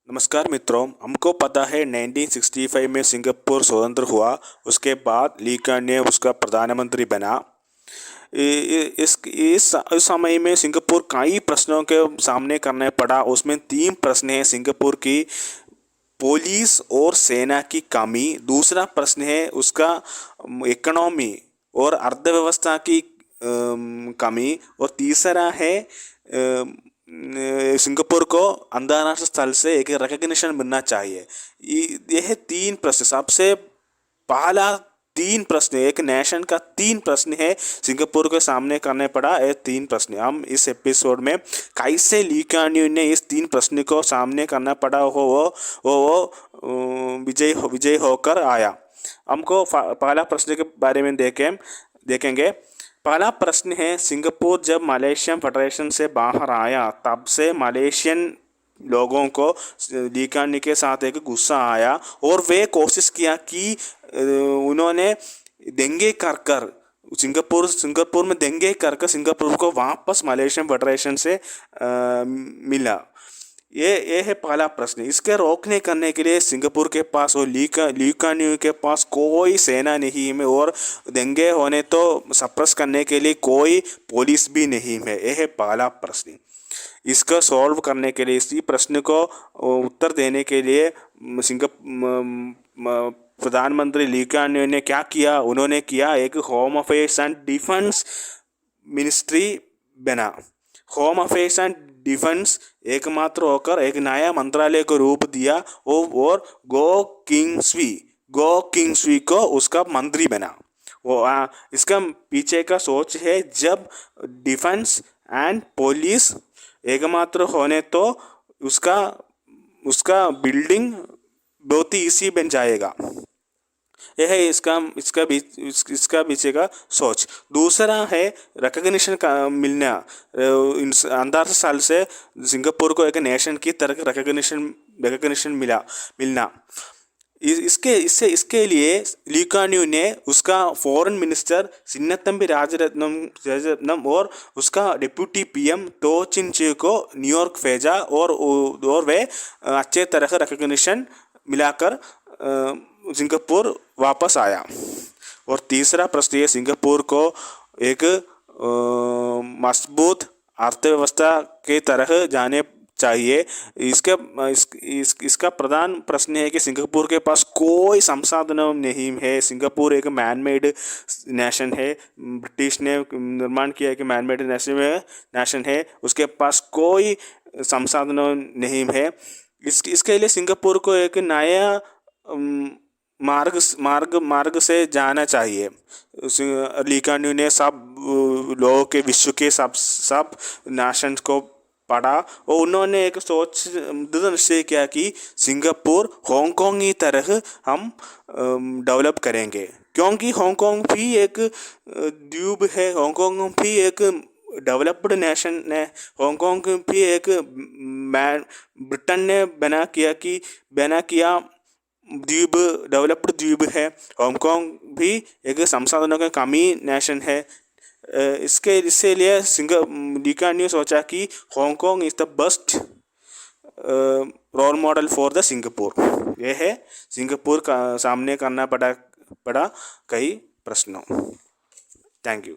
नमस्कार मित्रों, हमको पता है 1965 में सिंगापुर स्वतंत्र हुआ। उसके बाद ली कुआन ने उसका प्रधानमंत्री बना। इस समय में सिंगापुर कई प्रश्नों के सामने करने पड़ा। उसमें 3 प्रश्न हैं। सिंगापुर की पुलिस और सेना की कमी, दूसरा प्रश्न है उसका इकोनॉमी और अर्थव्यवस्था की कमी, और तीसरा है सिंगापुर को अंतर्राष्ट्रीय स्थल से एक रिकग्निशन मिलना चाहिए। यह 3 प्रश्न, सबसे पहला 3 प्रश्न, एक नेशन का 3 प्रश्न है सिंगापुर के सामने करने पड़ा। ये 3 प्रश्न हम इस एपिसोड में कैसे ली कुआन यू ने इस 3 प्रश्न को सामने करना पड़ा वो विजय होकर आया। हमको पहला प्रश्न के बारे में देखेंगे। पहला प्रश्न है, सिंगापुर जब मलेशियन फेडरेशन से बाहर आया तब से मलेशियन लोगों को ली कुआन यू के साथ एक गुस्सा आया और वे कोशिश किया कि उन्होंने दंगे कर सिंगापुर में दंगे कर सिंगापुर को वापस मलेशियन फेडरेशन से मिला। ये है पहला प्रश्न। इसके रोकने करने के लिए सिंगापुर के पास और ली कुआन यू के पास कोई सेना नहीं है और दंगे होने तो सप्रेस करने के लिए कोई पुलिस भी नहीं है। यह है पहला प्रश्न। इसको सॉल्व करने के लिए, इसी प्रश्न को उत्तर देने के लिए प्रधानमंत्री ली कुआन यू ने क्या किया? उन्होंने किया एक home affairs and defence ministry बना। होम अफेयर्स एंड डिफेंस एकमात्र होकर एक नया मंत्रालय को रूप दिया और गो किंग्सवी को उसका मंत्री बना। इसका पीछे का सोच है, जब डिफेंस एंड पुलिस एकमात्र होने तो उसका बिल्डिंग बहुत ही इजी बन जाएगा। यह है इसका पीछे का सोच। दूसरा है रिकग्निशन का मिलना। अंतर्राष्ट्रीय साल से सिंगापुर को एक नेशन की तरह रिकग्निशन मिलना। इसके लिए ली कुआन यू ने उसका फॉरेन मिनिस्टर सिन्नतम्बी राजरत्नम और उसका डिप्टी पीएम तो चिन ची को न्यूयॉर्क भेजा और वे अच्छे तरह रिकग्निशन मिलाकर सिंगापुर वापस आया। और तीसरा प्रश्न ये, सिंगापुर को एक मजबूत अर्थव्यवस्था के तरह जाने चाहिए। इसका प्रधान प्रश्न है कि सिंगापुर के पास कोई संसाधन नहीं है। सिंगापुर एक मैन मेड नेशन है। ब्रिटिश ने निर्माण किया कि मैन मेड नेशन है, उसके पास कोई संसाधन नहीं है। इसके लिए सिंगापुर को एक नया मार्ग से जाना चाहिए। ली कुआन यू ने सब लोगों के, विश्व के सब नेशंस को पढ़ा और उन्होंने एक सोच दृढ़ निश्चय किया कि सिंगापुर हांगकांग की तरह हम डेवलप करेंगे, क्योंकि हांगकांग भी एक द्वीप है, हांगकांग भी एक डेवलप्ड नेशन है, हांगकांग भी एक ब्रिटेन ने बना किया द्वीप, डेवलप्ड द्वीप है। हांगकांग भी एक संसाधनों की कमी नेशन है। इसीलिए ली कुआन यू सोचा कि Hong Kong is the best role model for the Singapore. यह है सिंगापुर का सामने करना पड़ा कई प्रश्नों। Thank you.